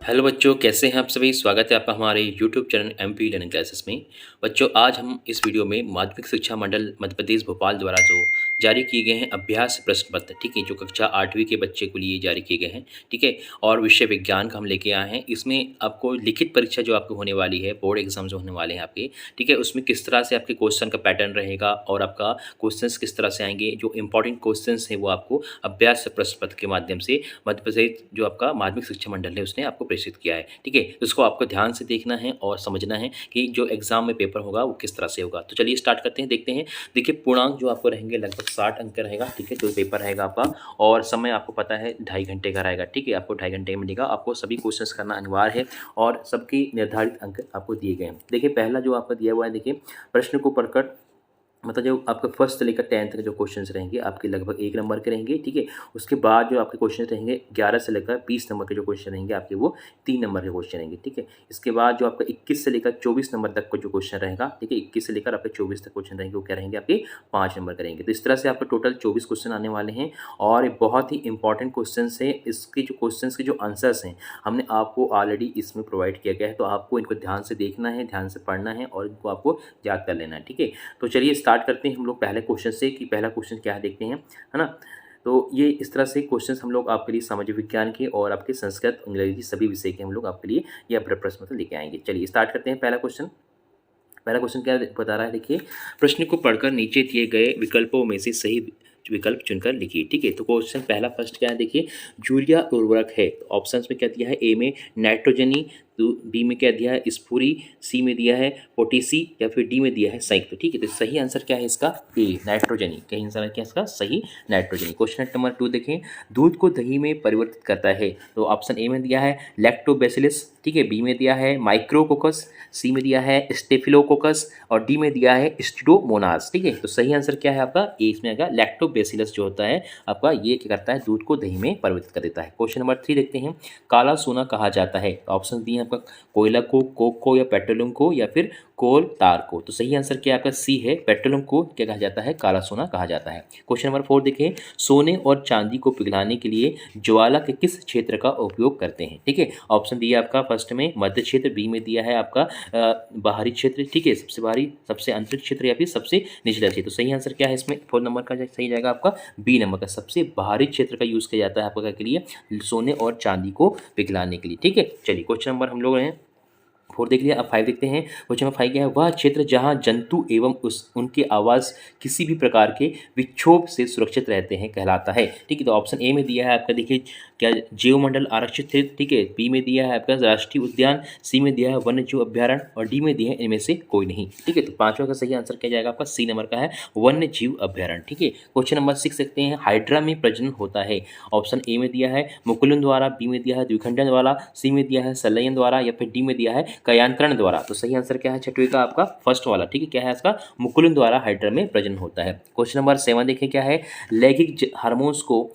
Hello बच्चों, कैसे हैं आप सभी। स्वागत है आपका हमारे YouTube channel MP learning classes में। बच्चों, आज हम इस वीडियो में माध्यमिक शिक्षा मंडल मध्य प्रदेश भोपाल द्वारा जो जारी किए गए हैं अभ्यास प्रश्न पत्र, ठीक है, जो कक्षा 8वीं के बच्चे के लिए जारी किए गए हैं, ठीक है, और विषय विज्ञान का हम लेके आए हैं। इसमें आपको लिखित परीक्षा जो आपको होने वाली है, बोर्ड एग्जाम जो होने वाले हैं आपके, ठीक है, उसमें किस तरह से आपके क्वेश्चन का पैटर्न रहेगा और आपका क्वेश्चंस किस तरह से आएंगे, जो इंपॉर्टेंट क्वेश्चंस हैं वो आपको अभ्यास प्रश्न पत्र के माध्यम से मध्य प्रदेश जो आपका माध्यमिक शिक्षा मंडल है उसने आपको प्रेषित किया है, ठीक है। तो इसको आपको ध्यान से देखना है और समझना है कि जो एग्जाम में पेपर होगा वो किस तरह से होगा। तो चलिए स्टार्ट करते हैं, देखते हैं। देखिए, पूर्णांक जो आपको रहेंगे लगभग 60 अंक का रहेगा, ठीक है, जो पेपर रहेगा आपका, और समय आपको पता है 2.5 घंटे का रहेगा, ठीक है। आपको 2.5 घंटे में मिलेगा, आपको सभी क्वेश्चंस करना अनिवार्य है और सबकी निर्धारित अंक आपको दिए गए हैं। देखिए, पहला जो आपका दिया हुआ है, देखिए, प्रश्न को पढ़कर मतलब जो आपका फर्स्ट से लेकर 10th तक जो क्वेश्चंस रहेंगे आपके लगभग 1 नंबर के रहेंगे, ठीक है। उसके बाद जो आपके क्वेश्चन रहेंगे 11 से लेकर 20 नंबर के जो क्वेश्चन रहेंगे आपके वो 3 नंबर के क्वेश्चन रहेंगे, ठीक है। इसके बाद जो आपका 21 से लेकर 24 नंबर तक का जो क्वेश्चन रहेगा, ठीक है, 21 से लेकर आपके 24 तक क्वेश्चन रहेंगे वो क्या रहेंगे आपके 5 नंबर के रहेंगे। तो इस तरह से आपका टोटल 24 क्वेश्चन आने वाले हैं और ये बहुत ही इंपॉर्टेंट क्वेश्चन है। इसके जो क्वेश्चन के जो आंसर्स हैं हमने आपको ऑलरेडी इसमें प्रोवाइड किया गया है, तो आपको इनको ध्यान से देखना है, ध्यान से पढ़ना है और इनको आपको याद कर लेना है, ठीक है। तो चलिए स्टार्ट करते हैं हम लोग पहले क्वेश्चन से कि पहला क्वेश्चन क्या है, देखते हैं, है ना। तो ये इस तरह से क्वेश्चंस हम लोग आपके लिए सामाजिक विज्ञान के और आपके संस्कृत, अंग्रेजी सभी विषय के हम लोग आपके लिए यह प्रश्न पत्र लेके आएंगे। चलिए स्टार्ट करते हैं। पहला क्वेश्चन क्या बता रहा है, देखिए, प्रश्न को पढ़कर नीचे दिए गए विकल्पों में से सही विकल्प चुनकर लिखिए, ठीक है। तो क्वेश्चन पहला फर्स्ट क्या है, देखिए, यूरिया उर्वरक है। तो ऑप्शंस में क्या दिया है, ए में नाइट्रोजनी, तो बी में क्या दिया है स्फूरी, सी में दिया है पोटेसी या फिर डी में दिया है संयुक्त, ठीक है। तो सही आंसर क्या है इसका, ए नाइट्रोजनी। कहीं आंसर क्या है इसका सही नाइट्रोजनी। क्वेश्चन नंबर 2 देखें, दूध को दही में परिवर्तित करता है। तो ऑप्शन ए में दिया है लैक्टोबैसिलस, ठीक है, बी में दिया है माइक्रोकोकस, सी में दिया है स्टेफिलोकोकस और डी में दिया है स्टीडोमोनास, ठीक है। तो सही आंसर क्या है आपका ए, इसमें आएगा लैक्टोबैसिलस जो होता है आपका, ये क्या करता है दूध को दही में परिवर्तित कर देता है। क्वेश्चन नंबर 3 देखते हैं, काला सोना कहा जाता है। ऑप्शन दिए आपका कोयला को, कोक को या पेट्रोलियम को या फिर कोल तार को। तो सही आंसर क्या आपका सी है, पेट्रोलियम को क्या कहा जाता है, काला सोना कहा जाता है। क्वेश्चन नंबर 4 देखें, सोने और चांदी को पिघलाने के लिए ज्वाला के किस क्षेत्र का उपयोग करते हैं, ठीक है। ऑप्शन दिया आपका फर्स्ट में मध्य क्षेत्र, बी में दिया है आपका बाहरी क्षेत्र, ठीक है, सबसे बाहरी, सबसे आंतरिक क्षेत्र या फिर सबसे निचला क्षेत्र। तो सही आंसर क्या है इसमें 4 नंबर का सही जाएगा आपका बी नंबर का, सबसे बाहरी क्षेत्र का यूज किया जाता है आपका के लिए सोने और चांदी को पिघलाने के लिए, ठीक है। चलिए क्वेश्चन नंबर हम लोग हैं 4 देख लिया। अब 5 देखते हैं। क्वेश्चन नंबर 5 क्या है, वह क्षेत्र जहां जंतु एवं उनके आवास किसी भी प्रकार के विक्षोभ से सुरक्षित रहते हैं कहलाता है, ठीक है। तो ऑप्शन ए में दिया है आपका, देखिए, क्या जैवमंडल आरक्षित क्षेत्र, ठीक है, बी में दिया है आपका राष्ट्रीय उद्यान, सी में दिया है वन्य जीव अभ्यारण्य और डी में दिया है इनमें से कोई नहीं, ठीक है। तो पांचवा का सही आंसर क्या जाएगा आपका सी नंबर का है वन्य जीव अभ्यारण्य, ठीक है। क्वेश्चन नंबर 6 देखते हैं, हाइड्रा में प्रजनन होता है। ऑप्शन ए में दिया है मुकुलन द्वारा, बी में दिया है द्विखंडन द्वारा, सी में दिया है संलयन द्वारा या फिर डी में दिया है कयांतरण द्वारा। तो सही आंसर क्या है छठवीं का आपका फर्स्ट वाला, ठीक है, क्या है इसका मुकुलन द्वारा हाइड्रा में प्रजनन होता है। क्वेश्चन नंबर 7 देखें, क्या है लैंगिक हार्मोन्स को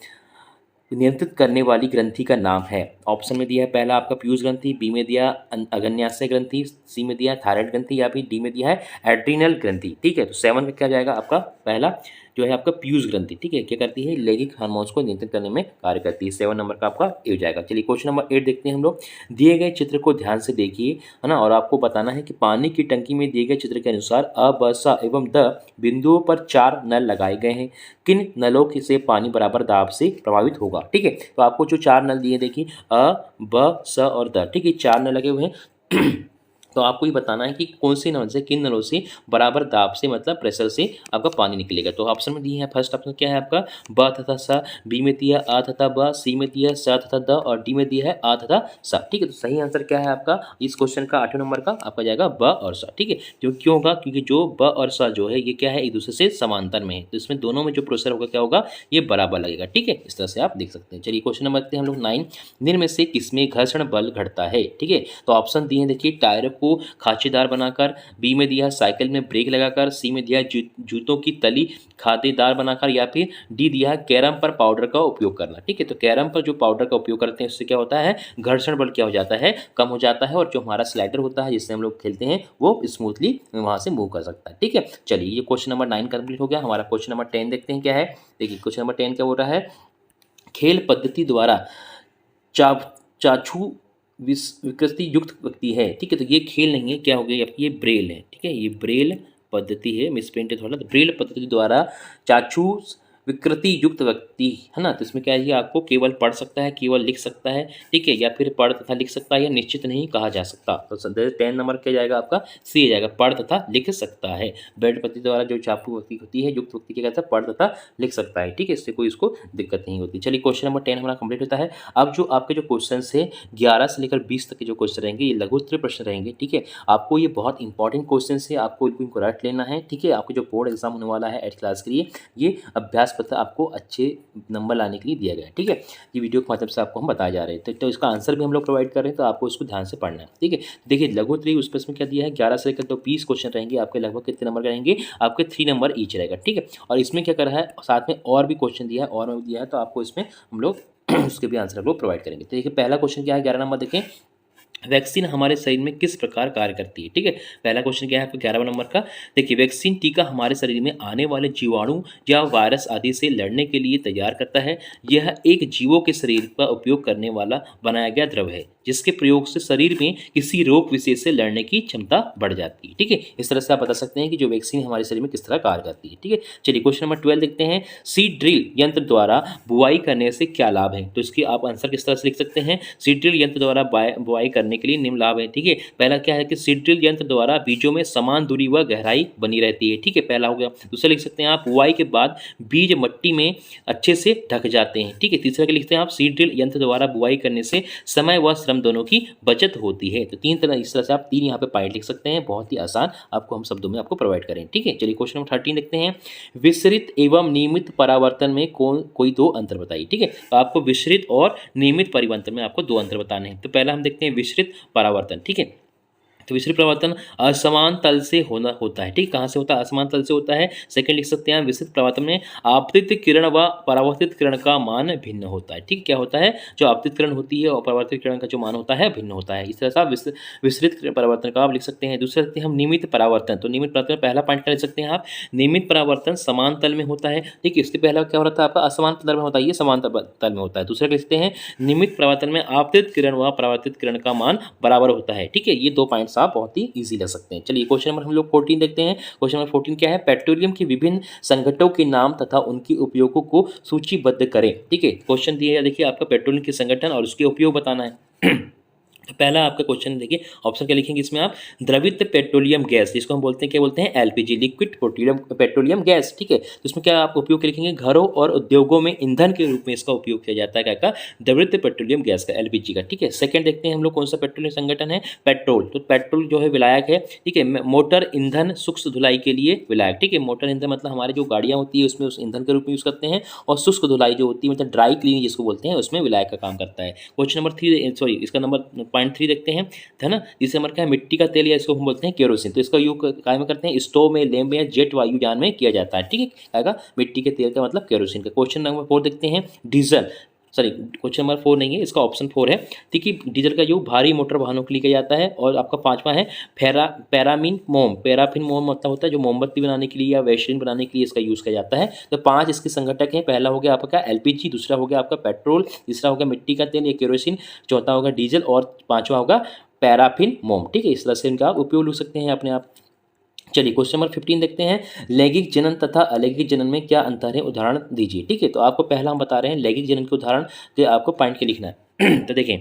नियंत्रित करने वाली ग्रंथि का नाम है। ऑप्शन में दिया है पहला आपका पीयूष ग्रंथि, बी में दिया अग्न्याशय ग्रंथि, सी में दिया थायराइड ग्रंथि या फिर डी में दिया है एड्रिनल ग्रंथि, ठीक है। तो 7 में क्या जाएगा आपका पहला जो है आपका पीयूष ग्रंथि, ठीक है, क्या करती है लैंगिक हार्मोन्स को नियंत्रित करने में कार्य करती है। 7 नंबर का आपका ए हो जाएगा। चलिए क्वेश्चन नंबर 8 देखते हैं हम लोग, दिए गए चित्र को ध्यान से देखिए, है ना, और आपको बताना है कि पानी की टंकी में दिए गए चित्र के अनुसार अ ब स एवं द बिंदुओं पर 4 नल लगाए गए हैं। किन नलों से पानी बराबर दाब से प्रभावित होगा, ठीक है। तो आपको जो 4 नल दिए देखिए अ ब स और द, ठीक है, 4 नल लगे हुए हैं। तो आपको ये बताना है कि कौन से नल से, किन नलों से बराबर दाब से मतलब प्रेशर से आपका पानी निकलेगा। तो ऑप्शन में दिए हैं, फर्स्ट ऑप्शन क्या है आपका ब तथा स, बी में दिया आ तथा ब, सी में दिया स तथा द और डी में दिया है आ तथा स, ठीक है। तो सही आंसर क्या है आपका इस क्वेश्चन का 8वें नंबर का आपका जाएगा ब और स, ठीक है। जो क्यों होगा, क्योंकि जो ब और स जो है ये क्या है एक दूसरे से समांतर में है, तो इसमें दोनों में जो प्रेशर होगा क्या होगा ये बराबर लगेगा, ठीक है। इस तरह से आप देख सकते हैं। चलिए क्वेश्चन नंबर देखते हैं हम लोग 9, निम्न में से किसमें घर्षण बल घटता है, ठीक है। तो ऑप्शन दिए हैं देखिए टायर को खांचेदार बनाकर, बी में दिया साइकिल में ब्रेक लगाकर, सी में दिया जूतों की तली खादेदार बनाकर या फिर डी दिया है कैरम पर पाउडर का उपयोग करना, ठीक है। तो कैरम पर जो पाउडर का उपयोग करते हैं उससे क्या होता है घर्षण बल क्या हो जाता है कम हो जाता है और जो हमारा स्लाइडर होता है जिससे हम लोग खेलते हैं वो स्मूथली वहां से मूव कर सकता है, ठीक है। चलिए ये क्वेश्चन नंबर 9 कंप्लीट हो गया। हमारा क्वेश्चन नंबर 10 देखते हैं क्या है। देखिए क्वेश्चन नंबर 10 क्या बोल रहा है, खेल पद्धति द्वारा चाछू विकृति युक्त व्यक्ति है, ठीक है। तो ये खेल नहीं है, क्या हो गया, ये ब्रेल है, ठीक है। ये ब्रेल पद्धति है, मिसप्रिंट है थोड़ा। तो ब्रेल पद्धति द्वारा चाक्षुष विकृति युक्त व्यक्ति है ना, तो इसमें क्या है, ये आपको केवल पढ़ सकता है, केवल लिख सकता है, ठीक है, या फिर पढ़ तथा लिख सकता है, या निश्चित नहीं कहा जा सकता। तो 10 नंबर क्या जाएगा आपका, सी जाएगा, पढ़ तथा लिख सकता है। ब्रेल पद्धति द्वारा जो चापू व्यक्ति होती है, युक्त व्यक्ति क्या कहता है, पढ़ तथा लिख सकता है, ठीक है। इससे कोई इसको दिक्कत नहीं होती। चलिए क्वेश्चन नंबर 10 हमारा कंप्लीट होता है। अब जो आपके जो क्वेश्चन है 11 से लेकर 20 तक के जो क्वेश्चन रहेंगे, ये लघु उत्तरीय प्रश्न रहेंगे, ठीक है। आपको ये बहुत इंपॉर्टेंट क्वेश्चन है, आपको इनको रट लेना है, ठीक है। आपको जो बोर्ड एग्जाम होने वाला है 8th क्लास के लिए, ये अभ्यास पत्र आपको अच्छे नंबर लाने के लिए दिया गया है, ठीक है। ये वीडियो के माध्यम से आपको हम बताए जा रहे हैं, तो इसका आंसर भी हम लोग प्रोवाइड कर रहे हैं, तो आपको इसको ध्यान से पढ़ना है, ठीक है। देखिए लघु उत्तरीय उस प्रश्न में क्या दिया है, 11 से लेकर तो 20 क्वेश्चन रहेंगे आपके, लगभग कितने नंबर रहेंगे आपके, 3 नंबर ईच रहेगा, ठीक है। और इसमें क्या कर रहा है, साथ में और भी क्वेश्चन दिया है, और भी दिया है, तो आपको इसमें हम लोग उसके भी आंसर आपको प्रोवाइड करेंगे। तो देखिए पहला क्वेश्चन क्या है, 11 नंबर देखें, वैक्सीन हमारे शरीर में किस प्रकार कार्य करती है, ठीक है। पहला क्वेश्चन क्या है आपको 11 नंबर का, देखिए वैक्सीन टीका हमारे शरीर में आने वाले जीवाणु या वायरस आदि से लड़ने के लिए तैयार करता है। यह एक जीवों के शरीर का उपयोग करने वाला बनाया गया द्रव है, जिसके प्रयोग से शरीर में किसी रोग विशेष से लड़ने की क्षमता बढ़ जाती है, ठीक है। इस तरह से आप बता सकते हैं कि जो वैक्सीन हमारे शरीर में किस तरह कार्य करती है, ठीक है। चलिए क्वेश्चन नंबर 12 देखते हैं, सीड ड्रिल यंत्र द्वारा बुआई करने से क्या लाभ है। तो इसकी आप आंसर किस तरह से लिख सकते हैं, सीड ड्रिल यंत्र द्वारा बुआई करने के लिए निम्न लाभ है, ठीक है। पहला क्या है कि सीड ड्रिल यंत्र द्वारा बीजों में समान दूरी व गहराई बनी रहती है, ठीक है, पहला हो गया। दूसरा लिख सकते हैं आप, बुआई के बाद बीज मिट्टी में अच्छे से ढक जाते हैं, ठीक है। तीसरा क्या लिखते हैं आप, सीड ड्रिल यंत्र द्वारा बुआई करने से समय व श्रम दोनों की बचत होती है। तो तीन तरह, इस तरह से आप 3 यहाँ पे पॉइंट लिख सकते हैं, बहुत ही आसान, आपको हम शब्दों में आपको प्रोवाइड करें, ठीक है। चलिए क्वेश्चन नंबर 13 देखते हैं, विसरित एवं नियमित परावर्तन में कोई 2 अंतर बताइए, ठीक है। तो आपको विसरित और नियमित परिवर्तन में आपको 2 अंतर बताने हैं। तो पहला हम देखते हैं विसरित परावर्तन, ठीक है। तो विसरित परावर्तन असमान तल से होता है, ठीक, कहाँ से होता है, असमान तल से होता है। सेकंड लिख सकते हैं, विसरित परावर्तन में आपतित किरण व परावर्तित किरण का मान भिन्न होता है, ठीक। क्या होता है, जो आपतित किरण होती है और परावर्तित किरण का जो मान होता है भिन्न होता है। इस तरह से आप विसरित परावर्तन का आप लिख सकते हैं। दूसरा लिखते हैं हम नियमित परावर्तन। तो नियमित परावर्तन पहला पॉइंट कर सकते हैं आप, नियमित परावर्तन समान तल में होता है, ठीक। इसके पहला क्या हो रहा था आपका, असमान तल में होता है, ये समान तल में होता है। दूसरा लिखते हैं नियमित परावर्तन में आपतित किरण व परावर्तित किरण का मान बराबर होता है, ठीक है। ये 2 पॉइंट्स आप बहुत इजी लग सकते हैं। चलिए क्वेश्चन नंबर हम लोग 14 देखते हैं। क्वेश्चन नंबर 14 क्या है, पेट्रोलियम के विभिन्न संगठनों के नाम तथा उनके उपयोगों को सूचीबद्ध करें, ठीक है। क्वेश्चन दिया है, देखिए आपका पेट्रोलियम के संगठन और उसके उपयोग बताना है। पहला आपका क्वेश्चन देखिए, ऑप्शन क्या लिखेंगे इसमें आप, द्रवित पेट्रोलियम गैस, जिसको हम बोलते हैं, क्या बोलते हैं, एलपीजी, लिक्विड पेट्रोलियम गैस, ठीक है। तो इसमें क्या आप उपयोग लिखेंगे, घरों और उद्योगों में ईंधन के रूप में इसका उपयोग किया जाता है, क्या का, द्रवित पेट्रोलियम गैस का, एलपीजी का, ठीक है। सेकंड देखते हैं हम लोग कौन सा पेट्रोलियम संगठन है, पेट्रोल। तो पेट्रोल जो है विलायक है, ठीक है, मोटर ईंधन सूक्ष्म धुलाई के लिए विलायक, ठीक है। मोटर ईंधन मतलब हमारी जो गाड़ियाँ होती है उसमें उस ईंधन के रूप में यूज़ करते हैं, और शुष्क धुलाई जो होती है मतलब ड्राई क्लीनिंग जिसको बोलते हैं, उसमें विलायक का काम करता है। क्वेश्चन नंबर 3, सॉरी इसका नंबर पॉइंट 3 देखते हैं, है ना। इस नंबर का है मिट्टी का तेल, या इसको हम बोलते हैं केरोसिन। तो इसका योग काय में करते हैं, स्टोव में, लैंप में या जेट वायुयान में किया जाता है, ठीक है। आएगा मिट्टी के तेल का मतलब केरोसिन का। क्वेश्चन नंबर 4 देखते हैं, डीजल, सॉरी क्वेश्चन नंबर 4 नहीं है, इसका ऑप्शन 4 है, ठीक है। डीजल का योग भारी मोटर वाहनों के लिए किया जाता है। और आपका 5वां है पैराफिन मोम। पैराफिन मोम मतलब होता है जो मोमबत्ती बनाने के लिए या वैसलीन बनाने के लिए इसका यूज़ किया जाता है। तो 5 इसके संगठक हैं, पहला हो गया आपका एलपीजी, दूसरा हो गया आपका पेट्रोल, तीसरा हो गया मिट्टी का तेल या केरोसिन, चौथा होगा डीजल, और 5वां होगा पैराफिन मोम, ठीक है। इस तरह से इनका आप उपयोग ले सकते हैं अपने आप। चलिए क्वेश्चन नंबर 15 देखते हैं, लैंगिक जनन तथा अलैंगिक जनन में क्या अंतर है, उदाहरण दीजिए, ठीक है। तो आपको पहला हम बता रहे हैं लैंगिक जनन के उदाहरण, जो आपको पॉइंट के लिखना है। तो देखें,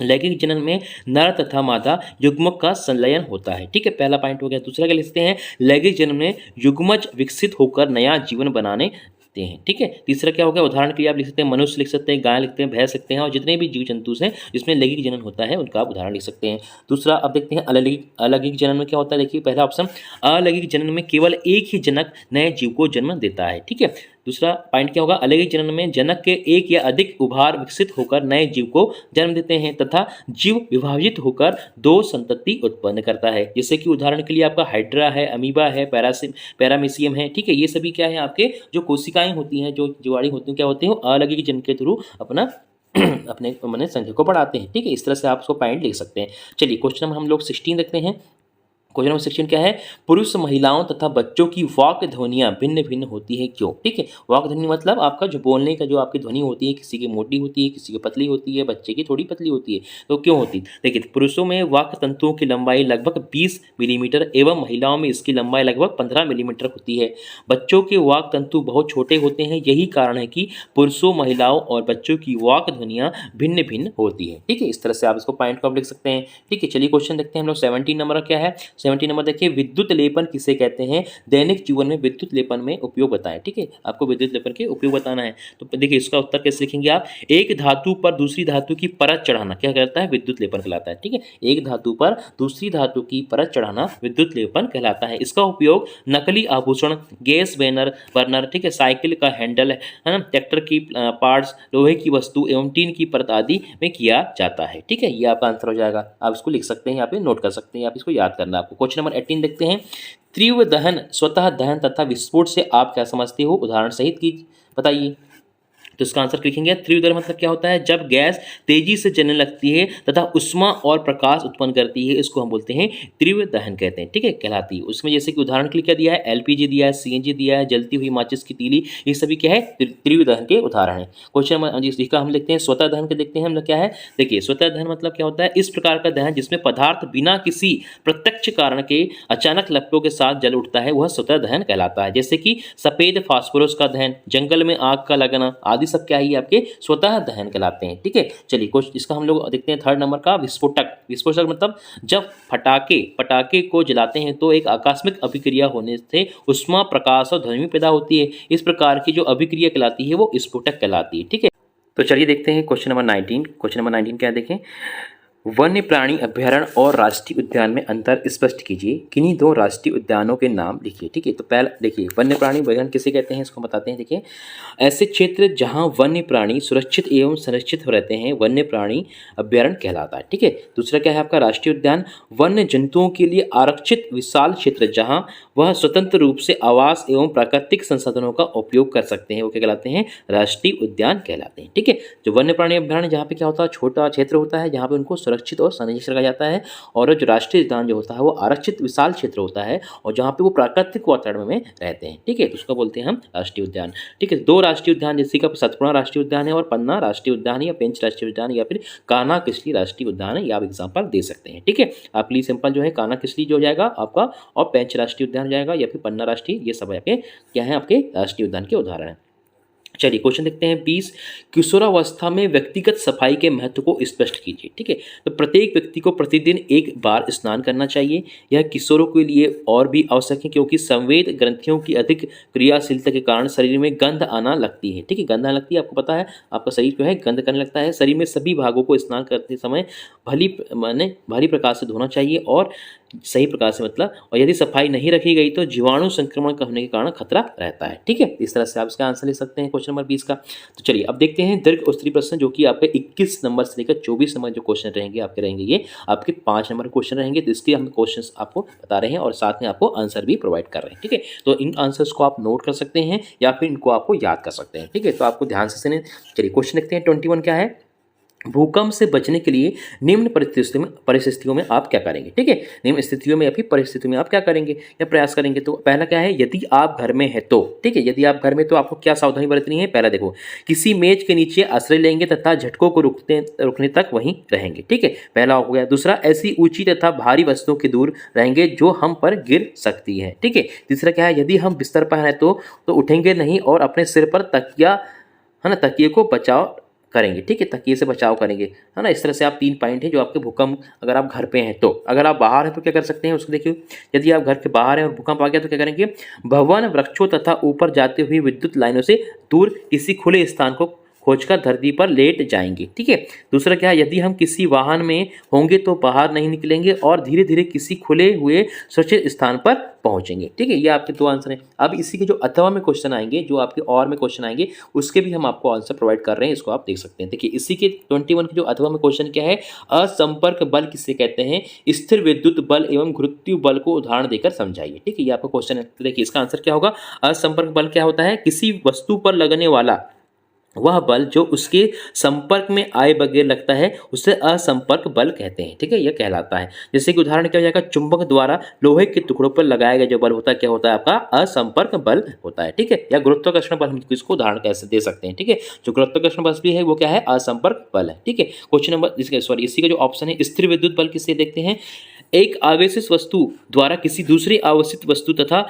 लैंगिक जनन में नर तथा मादा युग्मक का संलयन होता है, ठीक है, पहला पॉइंट हो गया। दूसरा क्या लिखते हैं, लैंगिक जनन में युग्मज विकसित होकर नया जीवन बनाने हैं, ठीक है। तीसरा क्या होगा, उदाहरण के लिए आप लिख सकते हैं मनुष्य लिख सकते हैं, गाय लिखते हैं, भैंस लिखते हैं, और जितने भी जीव जंतु हैं जिसमें लैंगिक जनन होता है उनका आप उदाहरण लिख सकते हैं। दूसरा अब देखते हैं अलैंगिक जनन में क्या होता है। देखिए पहला ऑप्शन, अलैंगिक जनन में केवल एक ही जनक नए जीव को जन्म देता है, ठीक है। दूसरा पॉइंट क्या होगा, अलैंगिक जनन में जनक के एक या अधिक उभार विकसित होकर नए जीव को जन्म देते हैं तथा जीव विभाजित होकर 2 संतति उत्पन्न करता है। जैसे कि उदाहरण के लिए आपका हाइड्रा है, अमीबा है, पैरामीशियम है, ठीक है। ये सभी क्या है, आपके जो कोशिकाएं होती हैं, जो जीवाणु होती हैं, क्या होती हैं, अलैंगिक जनन के थ्रू अपना अपने मन संख्या को बढ़ाते हैं, ठीक है। इस तरह से आप उसको पॉइंट लिख सकते हैं। चलिए क्वेश्चन नंबर हम लोग 16 देखते हैं। क्वेश्चन नंबर 16 क्या है, पुरुष महिलाओं तथा बच्चों की वाक ध्वनियाँ भिन्न भिन्न होती है क्यों। ठीक है, वाक ध्वनि मतलब आपका जो बोलने का जो आपकी ध्वनि होती है, किसी की मोटी होती है, किसी की पतली होती है, बच्चे की थोड़ी पतली होती है, तो क्यों होती है। देखिए, पुरुषों में वाक तंतुओं की लंबाई लगभग 20 मिलीमीटर एवं महिलाओं में इसकी लंबाई लगभग 15 मिलीमीटर होती है। बच्चों के वाक तंतु बहुत छोटे होते हैं, यही कारण है कि पुरुषों, महिलाओं और बच्चों की वाक ध्वनियाँ भिन्न भिन्न होती है। ठीक है, इस तरह से आप इसको पॉइंट को लिख सकते हैं। ठीक है, चलिए क्वेश्चन देखते हैं हम लोग। 17 नंबर क्या है, 17 नंबर देखिए, विद्युत लेपन किसे कहते हैं, दैनिक जीवन में विद्युत लेपन में उपयोग बताएं। ठीक है, आपको विद्युत लेपन के उपयोग बताना है। तो देखिए इसका उत्तर कैसे लिखेंगे आप, एक धातु पर दूसरी धातु की परत चढ़ाना क्या कहलाता है, विद्युत लेपन कहलाता है। ठीक है, एक धातु पर दूसरी धातु की परत चढ़ाना विद्युत लेपन कहलाता है। इसका उपयोग नकली आभूषण, गैस बर्नर, ठीक है, साइकिल का हैंडल है ना, ट्रैक्टर की पार्ट्स, लोहे की वस्तु एवं टीन की परत आदि में किया जाता है। ठीक है, ये आपका आंसर हो जाएगा। आप इसको लिख सकते हैं, यहाँ पे नोट कर सकते हैं, आप इसको याद करना आपको। क्वेश्चन नंबर 18 देखते हैं, तीव्र दहन, स्वतः दहन तथा विस्फोट से आप क्या समझते हो, उदाहरण सहित की बताइए। तो इसका आंसर लिखेंगे, तीव्र दहन मतलब क्या होता है, जब गैस तेजी से जलने लगती है तथा उष्मा और प्रकाश उत्पन्न करती है, इसको हम बोलते हैं तीव्र दहन कहते हैं। ठीक है, कहलाती है। उसमें जैसे कि उदाहरण के लिए क्या दिया है, एलपीजी दिया है, सीएनजी दिया है, जलती हुई माचिस की तीली, ये सभी क्या है, तीव्र दहन के उदाहरण है। क्वेश्चन नंबर जिसका हम लिखते हैं स्वतः दहन के, देखते हैं हम लोग क्या है। देखिए, स्वतः दहन मतलब क्या होता है, इस प्रकार का दहन जिसमें पदार्थ बिना किसी प्रत्यक्ष कारण के अचानक लपटों के साथ जल उठता है, वह स्वतः दहन कहलाता है। जैसे कि सफेद फास्फोरस का दहन, जंगल में आग का लगना आदि सब क्या है, आपके स्वतः दहन कहलाते हैं। ठीक है, चलिए कुछ इसका हम लोग देखते हैं 3rd नंबर का, विस्फोटक। विस्फोटक मतलब जब पटाखे को जलाते हैं तो एक आकस्मिक अभिक्रिया होने से उष्मा, प्रकाश और ध्वनि पैदा होती है। इस प्रकार की जो अभिक्रिया कहलाती है वो विस्फोटक कहलाती है। ठीक है, तो चलिए देखते हैं क्वेश्चन नंबर 19। क्वेश्चन नंबर 19 क्या है, देखें, वन्य प्राणी अभ्यारण्य और राष्ट्रीय उद्यान में अंतर स्पष्ट कीजिए, किन्हीं दो राष्ट्रीय उद्यानों के नाम लिखिए। ठीक है, तो पहला देखिए, वन्य प्राणी अभ्यारण्य किसे कहते हैं, इसको बताते हैं। देखिए, ऐसे क्षेत्र जहां वन्य प्राणी सुरक्षित एवं संरक्षित रहते हैं, वन्य प्राणी अभ्यारण्य कहलाता है। ठीक है, दूसरा क्या है आपका, राष्ट्रीय उद्यान, वन्य जंतुओं के लिए आरक्षित विशाल क्षेत्र जहां वह स्वतंत्र रूप से आवास एवं प्राकृतिक संसाधनों का उपयोग कर सकते हैं, वो क्या कहलाते हैं, राष्ट्रीय उद्यान कहलाते हैं। ठीक है, जो वन्य प्राणी अभ्यारण्य जहाँ पे क्या होता है, छोटा क्षेत्र होता है जहाँ पे उनको सुरक्षित और संरक्षित रखा जाता है, और जो राष्ट्रीय उद्यान जो होता है वो आरक्षित विशाल क्षेत्र होता है और जहाँ पे वो प्राकृतिक वातावरण में रहते हैं। ठीक है, तो उसको बोलते हैं हम राष्ट्रीय उद्यान। ठीक है, दो राष्ट्रीय उद्यान जैसे कि सतपुड़ा राष्ट्रीय उद्यान है और पन्ना राष्ट्रीय उद्यान है, या पेंच राष्ट्रीय उद्यान, या फिर कान्हा किसली राष्ट्रीय उद्यान है, या आप एग्जाम्पल दे सकते हैं। ठीक है, आपके लिए सिंपल जो है कान्हा किसली जो हो जाएगा आपका, और पेंच राष्ट्रीय उद्यान हो जाएगा, या फिर पन्ना राष्ट्रीय, ये सब आपके क्या है, आपके राष्ट्रीय उद्यान के उदाहरण है। चलिए क्वेश्चन देखते हैं 20, किशोरावस्था में व्यक्तिगत सफाई के महत्व को स्पष्ट कीजिए। ठीक है, तो प्रत्येक व्यक्ति को प्रतिदिन एक बार स्नान करना चाहिए। यह किशोरों के लिए और भी आवश्यक है क्योंकि संवेद ग्रंथियों की अधिक क्रियाशीलता के कारण शरीर में गंध आना लगती है। ठीक है, गंध आने लगती है, आपको पता है आपका शरीर जो है गंध करने लगता है। शरीर में सभी भागों को स्नान करते समय भारी प्रकार से धोना चाहिए और सही प्रकार से मतलब, और यदि सफाई नहीं रखी गई तो जीवाणु संक्रमण का होने के कारण खतरा रहता है। ठीक है, इस तरह से आप इसका आंसर ले सकते हैं क्वेश्चन नंबर 20 का। तो चलिए अब देखते हैं दीर्घ उत्तरीय प्रश्न, जो कि आपके 21 नंबर से लेकर 24 नंबर जो क्वेश्चन रहेंगे आपके रहेंगे, ये आपके 5 नंबर क्वेश्चन रहेंगे। तो इसके हम क्वेश्चन आपको बता रहे हैं और साथ में आपको आंसर भी प्रोवाइड कर रहे हैं। ठीक है, तो इन आंसर्स को आप नोट कर सकते हैं या फिर इनको आपको याद कर सकते हैं। ठीक है, तो आपको ध्यान से सुने। चलिए क्वेश्चन देखते हैं 21 क्या है, भूकंप से बचने के लिए निम्न परिस्थितियों में आप क्या करेंगे। ठीक है, निम्न स्थितियों में या फिर परिस्थितियों में आप क्या करेंगे या प्रयास करेंगे। तो पहला क्या है, यदि आप घर में है तो, ठीक है, यदि आप घर में तो आपको क्या सावधानी बरतनी है। पहला देखो, किसी मेज के नीचे आश्रय लेंगे तथा झटकों को रुकने तक वहीं रहेंगे। ठीक है, पहला हो गया। दूसरा, ऐसी ऊंची तथा भारी वस्तुओं के दूर रहेंगे जो हम पर गिर सकती है। ठीक है, तीसरा क्या है, यदि हम बिस्तर पर हैं तो उठेंगे नहीं और अपने सिर पर तकिया है ना, तकिए को बचाव करेंगे। ठीक है, तकिए से बचाव करेंगे, है ना। इस तरह से आप 3 पॉइंट हैं जो आपके भूकंप, अगर आप घर पे हैं तो। अगर आप बाहर हैं तो क्या कर सकते हैं उसको देखिए, यदि आप घर के बाहर हैं और भूकंप आ गया तो क्या करेंगे, भवन, वृक्षों तथा ऊपर जाती हुई विद्युत लाइनों से दूर किसी खुले स्थान को खोजकर धरती पर लेट जाएंगे। ठीक है, दूसरा क्या है, यदि हम किसी वाहन में होंगे तो बाहर नहीं निकलेंगे और धीरे धीरे किसी खुले हुए सुरक्षित स्थान पर पहुंचेंगे। ठीक है, ये आपके 2 आंसर हैं। अब इसी के जो अथवा में क्वेश्चन आएंगे, जो आपके और में क्वेश्चन आएंगे, उसके भी हम आपको आंसर प्रोवाइड कर रहे हैं, इसको आप देख सकते हैं। देखिए, इसी के 21 के जो अथवा में क्वेश्चन क्या है, असंपर्क बल किसे कहते हैं, स्थिर विद्युत बल एवं गुरुत्वीय बल को उदाहरण देकर समझाइए। ठीक है, ये आपका क्वेश्चन है। तो देखिए इसका आंसर क्या होगा, असंपर्क बल क्या होता है, किसी वस्तु पर लगने वाला वह बल जो उसके संपर्क में आए बगैर लगता है उसे असंपर्क बल कहते हैं। ठीक है, यह कहलाता है। जैसे कि उदाहरण क्या हो जाएगा, चुंबक द्वारा लोहे के टुकड़ों पर लगाया गया जो बल होता है क्या होता है आपका असंपर्क बल होता है। ठीक है, या गुरुत्वाकर्षण बल हम इसको उदाहरण कैसे दे सकते हैं। ठीक है, जो गुरुत्वाकर्षण बल भी है वो क्या है, असंपर्क बल है। ठीक है, क्वेश्चन नंबर इसी का जो ऑप्शन है स्थिर विद्युत बल किसे देखते हैं, एक आवेशित वस्तु द्वारा किसी दूसरी आवेशित वस्तु तथा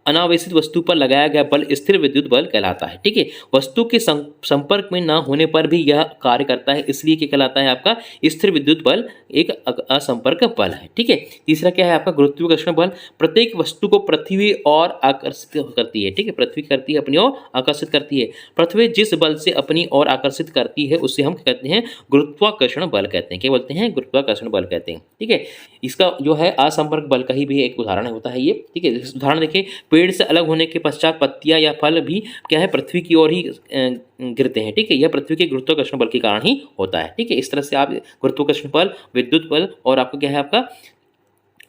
अनावेशित वस्तु पर लगाया गया बल स्थिर विद्युत बल कहलाता है। ठीक है, वस्तु के संपर्क में न होने पर भी यह कार्य करता है, इसलिए क्या कहलाता है आपका स्थिर विद्युत बल एक असंपर्क बल है। ठीक है, तीसरा क्या है आपका गुरुत्वाकर्षण बल, प्रत्येक वस्तु को पृथ्वी और आकर्षित करती है। ठीक है, पृथ्वी करती है अपनी ओर आकर्षित करती है, पृथ्वी जिस बल से अपनी ओर आकर्षित करती है उसे हम क्या कहते हैं, गुरुत्वाकर्षण बल कहते हैं। क्या बोलते हैं, गुरुत्वाकर्षण बल कहते हैं। ठीक है, इसका जो है असंपर्क बल का ही भी एक उदाहरण होता है ये। ठीक है, उदाहरण देखिए, पेड़ से अलग होने के पश्चात पत्तियां या फल भी क्या है, पृथ्वी की ओर ही गिरते हैं। ठीक है, यह पृथ्वी के गुरुत्वाकर्षण बल के कारण ही होता है। ठीक है, इस तरह से आप गुरुत्वाकर्षण बल, विद्युत बल और आपका क्या है आपका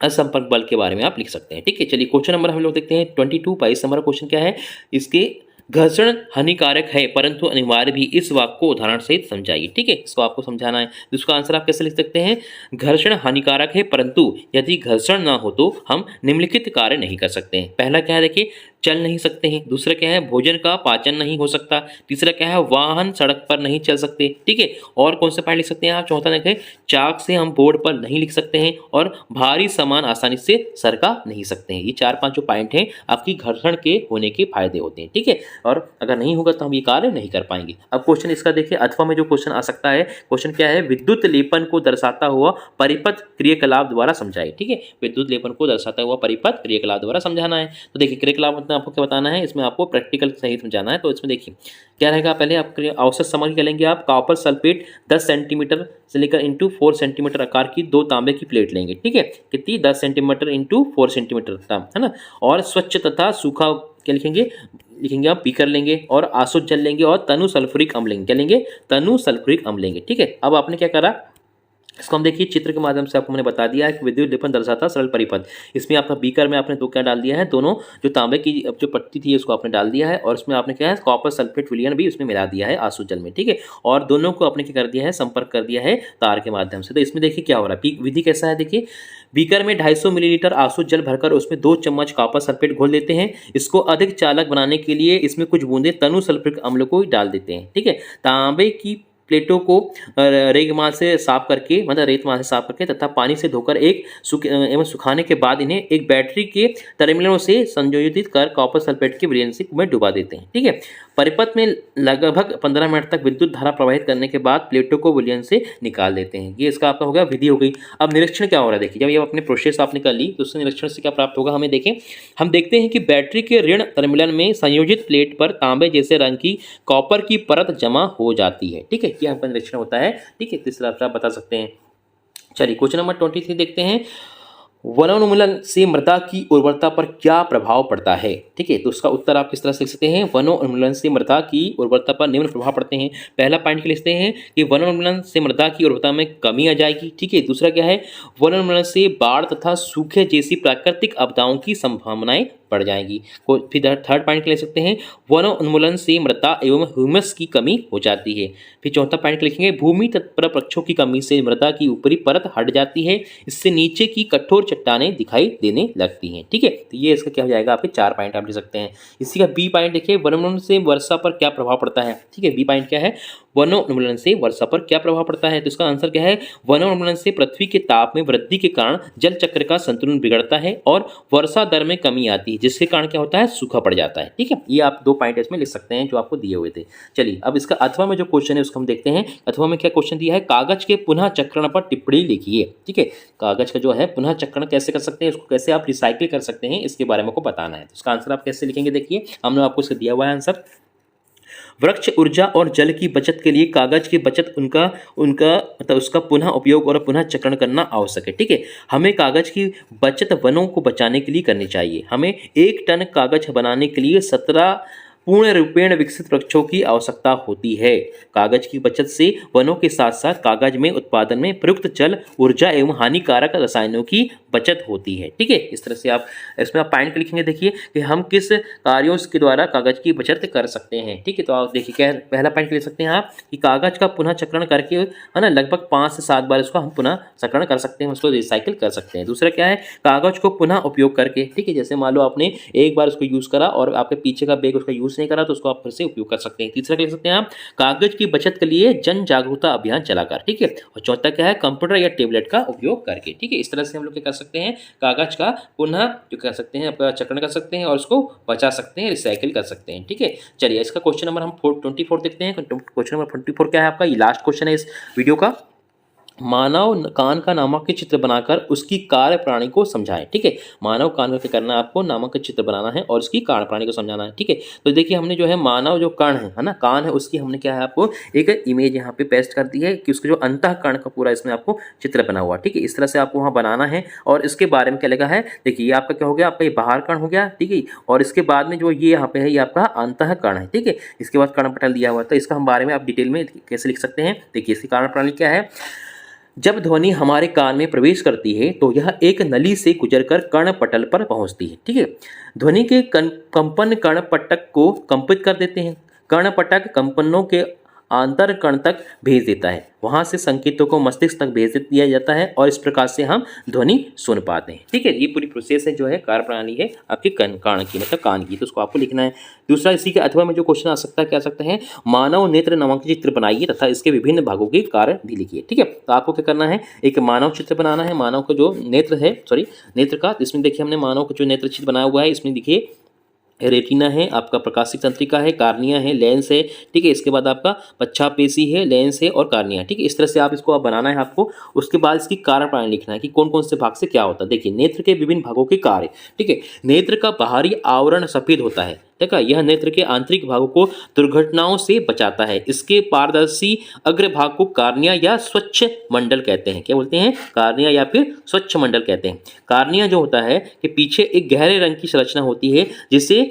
असंपर्क बल के बारे में आप लिख सकते हैं। ठीक है, चलिए क्वेश्चन नंबर हम लोग देखते हैं 22। 22 नंबर क्वेश्चन क्या है, इसके घर्षण हानिकारक है परंतु अनिवार्य भी, इस वाक्य को उदाहरण सहित समझाइए। ठीक है, इसको आपको समझाना है। इसका आंसर आप कैसे लिख सकते हैं, घर्षण हानिकारक है परंतु यदि घर्षण ना हो तो हम निम्नलिखित कार्य नहीं कर सकते हैं। पहला क्या है देखिए, चल नहीं सकते हैं। दूसरा क्या है, भोजन का पाचन नहीं हो सकता। तीसरा क्या है, वाहन सड़क पर नहीं चल सकते। ठीक है, और कौन से पॉइंट लिख सकते हैं आप, चौथा देखें, चाक से हम बोर्ड पर नहीं लिख सकते हैं और भारी सामान आसानी से सरका नहीं सकते हैं। ये 4-5 जो पॉइंट हैं आपकी घर्षण के होने के फायदे होते हैं। ठीक है, और अगर नहीं होगा तो हम ये कार्य नहीं कर पाएंगे। अब क्वेश्चन इसका देखिए, अथवा में जो क्वेश्चन आ सकता है, क्वेश्चन क्या है, विद्युत लेपन को दर्शाता हुआ परिपथ क्रियाकलाप द्वारा समझाइए। ठीक है, विद्युत लेपन को दर्शाता हुआ परिपथ क्रियाकलाप द्वारा समझाना है। तो देखिए क्रियाकलाप मतलब आपको क्या बताना है, इसमें आपको प्रैक्टिकल सहित समझाना है। तो इसमें देखिए क्या रहेगा, पहले आप औसत सामग्री क्या लेंगे, आप कॉपर सल्फेट 10 सेंटीमीटर से लेकर इंटू 4 सेंटीमीटर आकार की 2 तांबे की प्लेट लेंगे। ठीक है, कितनी, 10 सेंटीमीटर इंटू 4 सेंटीमीटर है ना, और स्वच्छ तथा सूखा क्या लिखेंगे आप बीकर लेंगे और आसुत जल लेंगे और तनु सल्फ्यूरिक अम्ल लेंगे। क्या लेंगे, तनु सल्फ्यूरिक अम्ल लेंगे। ठीक है, अब आपने क्या करा, इसको हम देखिए चित्र के माध्यम से आपको मैंने बता दिया है कि विद्युत लेपन दर्शाता सरल परिपथ। इसमें आपका बीकर में आपने दो क्या डाल दिया है, दोनों जो तांबे की जो पट्टी थी उसको आपने डाल दिया है और उसमें आपने क्या है, कॉपर सल्फेट विलयन भी उसमें मिला दिया है आसुत जल में। ठीक है, और दोनों को आपने क्या कर दिया है, संपर्क कर दिया है तार के माध्यम से। तो इसमें देखिए क्या हो रहा है, विधि कैसा है, देखिए बीकर में 250 मिलीलीटर आसुत जल भरकर उसमें 2 चम्मच कॉपर सल्फेट घोल देते हैं। इसको अधिक चालक बनाने के लिए इसमें कुछ बूंदे तनु सल्फ्यूरिक अम्ल को डाल देते हैं। ठीक है, तांबे की प्लेटों को रेगमाल से साफ करके, मतलब रेतमाल से साफ करके तथा पानी से धोकर एवं सुखाने के बाद इन्हें एक बैटरी के टर्मिनलों से संयोजित कर कॉपर सल्फेट के विलयन में डुबा देते हैं। ठीक है, परिपथ में लगभग 15 मिनट तक विद्युत धारा प्रवाहित करने के बाद प्लेटों को विलयन से निकाल देते हैं। ये इसका आपका हो गया, विधि हो गई। अब निरीक्षण क्या हो रहा है, देखिए जब ये अपने प्रोसेस आपने कर ली तो उससे निरीक्षण से क्या प्राप्त होगा, हमें देखें, हम देखते हैं कि बैटरी के ऋण टर्मिनल में संयोजित प्लेट पर तांबे जैसे रंग की कॉपर की परत जमा हो जाती है। ठीक है, ये आपका निरीक्षण होता है। ठीक है, तीसरा आप बता सकते हैं। चलिए क्वेश्चन नंबर 23 देखते हैं, वनोन्मूलन से मृदा की उर्वरता पर क्या प्रभाव पड़ता है। ठीक है, तो उसका उत्तर आप किस तरह से लिख सकते हैं, वनोन्मूलन से मृदा की उर्वरता पर निम्न प्रभाव पड़ते हैं। पहला पॉइंट लिखते हैं कि वनोन्मूलन से मृदा की उर्वरता में कमी आ जाएगी। ठीक है, दूसरा क्या है, वनोन्मूलन से बाढ़ तथा सूखे जैसी प्राकृतिक आपदाओं की संभावनाएं बढ़ जाएगी। फिर थर्ड पॉइंट ले सकते हैं, वनोन्मूलन से मृदा एवं ह्यूमस की कमी हो जाती है। फिर चौथा पॉइंट लिखेंगे, भूमि तत्पर वृक्षों की कमी से मृदा की ऊपरी परत हट जाती है, इससे नीचे की कठोर चट्टानें दिखाई देने लगती हैं। ठीक है, तो ये इसका क्या हो जाएगा, आपके 4 पॉइंट आप लिख सकते हैं। इसी का बी पॉइंट देखिए, वनोन्मूलन से वर्षा पर क्या प्रभाव पड़ता है। ठीक है, बी पॉइंट क्या है, वनोन्मूलन से वर्षा पर क्या प्रभाव पड़ता है। तो इसका आंसर क्या है, वनोन्मूलन से पृथ्वी के ताप में वृद्धि के कारण जल चक्र का संतुलन बिगड़ता है और वर्षा दर में कमी आती है, जिसके कारण क्या होता है, सूखा पड़ जाता है। ठीक है, ये आप 2 पॉइंट इसमें लिख सकते हैं जो आपको दिए हुए थे। चलिए अब इसका अथवा में जो क्वेश्चन है उसको हम देखते हैं। अथवा में क्या क्वेश्चन दिया है, कागज के पुनः चक्रण पर टिप्पणी लिखिए। ठीक है, कागज का जो है पुनः चक्रण कैसे कर सकते हैं, उसको कैसे आप रिसाइकिल कर सकते हैं, इसके बारे में आपको बताना है। तो इसका आंसर आप कैसे लिखेंगे, देखिए हमने आपको इसका दिया हुआ है आंसर। वृक्ष ऊर्जा और जल की बचत के लिए कागज की बचत उनका मतलब उसका पुनः उपयोग और पुनः चक्रण करना आवश्यक है। ठीक है, हमें कागज की बचत वनों को बचाने के लिए करनी चाहिए। हमें 1 टन कागज बनाने के लिए 17 पूर्ण रूपेण विकसित वृक्षों की आवश्यकता होती है। कागज की बचत से वनों के साथ साथ कागज में उत्पादन में प्रयुक्त जल, ऊर्जा एवं हानिकारक रसायनों की बचत होती है। ठीक है, इस तरह से आप इसमें आप पॉइंट लिखेंगे। देखिए कि हम किस कार्यों के द्वारा कागज की बचत कर सकते हैं। ठीक है, तो आप देखिए क्या पहला पॉइंट ले सकते हैं आप कि कागज का पुनः चक्रण करके, है ना, लगभग 5 से 7 बार इसको हम पुनः चक्रण कर सकते हैं, उसको रिसाइकिल कर सकते हैं। दूसरा क्या है, कागज को पुनः उपयोग करके, ठीक है, जैसे मान लो आपने एक बार उसको यूज़ करा और आपके पीछे का बैग उसका यूज़ नहीं करा तो उसको आप फिर से उपयोग कर सकते हैं। तीसरा क्या लिख सकते हैं आप, कागज की बचत के लिए जन जागरूकता अभियान चलाकर। ठीक है, और चौथा क्या है, कंप्यूटर या टेबलेट का उपयोग करके। ठीक है, इस तरह से हम लोग क्या कर सकते हैं, कागज का पुनः जो कर सकते हैं, आपका चक्रण कर सकते हैं और उसको बचा सकते हैं, रिसाइकिल कर सकते हैं। ठीक है, चलिए इसका क्वेश्चन नंबर हम 24 देखते हैं। क्वेश्चन नंबर 24 क्या है आपका, ये लास्ट क्वेश्चन है इस वीडियो का। मानव कान का नामक के चित्र बनाकर उसकी कार्य प्रणाली को समझाएं। ठीक है, मानव कान का करना है आपको, नामक का चित्र बनाना है और उसकी कार्य प्रणाली को समझाना है। ठीक है, तो देखिए हमने जो है मानव जो कर्ण है ना, कान है, उसकी हमने क्या है आपको एक इमेज यहाँ पे पेस्ट कर दी है कि उसके जो अंतःकरण का पूरा इसमें आपको चित्र बना हुआ। ठीक है, इस तरह से आपको वहाँ बनाना है और इसके बारे में क्या लगा है, देखिए ये आपका क्या हो गया, आपका ये बाहर कर्ण हो गया। ठीक है, और इसके बाद में जो ये यहाँ पे है, ये आपका अंतःकरण है। ठीक है, इसके बाद कर्ण पटल दिया हुआ, तो इसका हम बारे में आप डिटेल में कैसे लिख सकते हैं। देखिए इसकी कार्य प्रणाली क्या है, जब ध्वनि हमारे कान में प्रवेश करती है तो यह एक नली से गुजरकर कर्णपटल पर पहुंचती है। ठीक है, ध्वनि के कंपन कर्णपटक को कंपित कर देते हैं। कर्णपटक कंपनों के आंतर कण तक भेज देता है, वहां से संकेतों को मस्तिष्क तक भेज दिया जाता है और इस प्रकार से हम ध्वनि सुन पाते हैं। ठीक है, ये पूरी प्रोसेस है जो है कार्य प्रणाली है आपके कान की, मतलब कान की, तो उसको आपको लिखना है। दूसरा इसी के अथवा में जो क्वेश्चन आ सकता है, क्या आ सकता है, मानव नेत्र नामक चित्र बनाइए तथा इसके विभिन्न भागों के कार्य भी लिखिए। ठीक है, तो आपको क्या करना है, एक मानव चित्र बनाना है, मानव का जो नेत्र है, नेत्र का, इसमें देखिए हमने मानव का जो नेत्र चित्र बनाया हुआ है, इसमें देखिए रेटिना है, आपका प्रकाशिक तंत्रिका है, कार्निया है, लेंस है। ठीक है, इसके बाद आपका पश्चापेशी है, लेंस है और कार्निया। ठीक है, इस तरह से आप इसको बनाना है आपको। उसके बाद इसकी कार्य प्रणाली लिखना है कि कौन कौन से भाग से क्या होता है। देखिए नेत्र के विभिन्न भागों के कार्य। ठीक है, नेत्र का बाहरी आवरण सफेद होता है। ठीक है, यह नेत्र के आंतरिक भागों को दुर्घटनाओं से बचाता है। इसके पारदर्शी अग्रभाग को कार्निया या स्वच्छ मंडल कहते हैं। क्या बोलते हैं, कार्निया या फिर स्वच्छ मंडल कहते हैं। कार्निया जो होता है कि पीछे एक गहरे रंग की संरचना होती है जिसे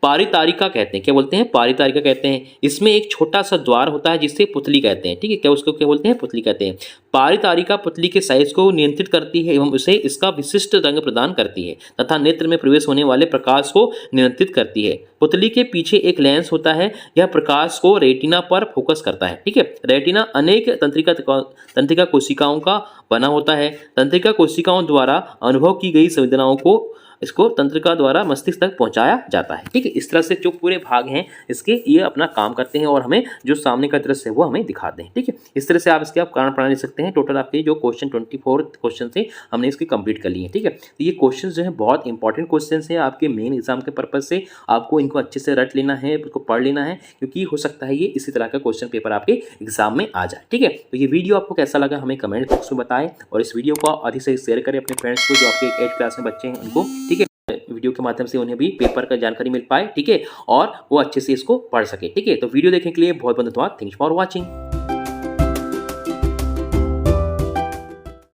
पारितारिका कहते हैं। क्या बोलते हैं, पारितारिका कहते हैं। इसमें एक छोटा सा द्वार होता है जिसे पुतली कहते हैं। ठीक है, क्या उसको क्या बोलते हैं, पुतली कहते हैं। पारितारिका पुतली के साइज को नियंत्रित करती है एवं उसे इसका विशिष्ट रंग प्रदान करती है तथा नेत्र में प्रवेश होने वाले प्रकाश को नियंत्रित करती है। पुतली के पीछे एक लेंस होता है, यह प्रकाश को रेटिना पर फोकस करता है। ठीक है, रेटिना अनेक तंत्रिका कोशिकाओं का बना होता है। तंत्रिका कोशिकाओं द्वारा अनुभव की गई संवेदनाओं को इसको तंत्रिका द्वारा मस्तिष्क तक पहुंचाया जाता है। ठीक है, इस तरह से जो पूरे भाग हैं इसके, ये अपना काम करते हैं और हमें जो सामने का दृश्य है वो हमें दिखाते हैं। ठीक है, इस तरह से आप इसके कारण प्रणाली लिख सकते हैं। टोटल आपके जो क्वेश्चन 24 क्वेश्चन से हमने इसकी कंप्लीट कर लिए हैं। ठीक है, तो ये क्वेश्चन जो है बहुत इंपॉर्टेंट क्वेश्चन है आपके मेन एग्जाम के पर्पज से। आपको इनको अच्छे से रट लेना है, इसको पढ़ लेना है, क्योंकि हो सकता है ये इसी तरह का क्वेश्चन पेपर आपके एग्जाम में आ जाए। ठीक है, तो ये वीडियो आपको कैसा लगा हमें कमेंट बॉक्स में बताएं और इस वीडियो को अधिक से शेयर करें अपने फ्रेंड्स को जो आपके 8th क्लास में बच्चे हैं उनको। ठीक है, वीडियो के माध्यम से उन्हें भी पेपर का जानकारी मिल पाए। ठीक है, और वो अच्छे से इसको पढ़ सके। ठीक है, तो वीडियो देखने के लिए बहुत बहुत धन्यवाद। Thanks for watching.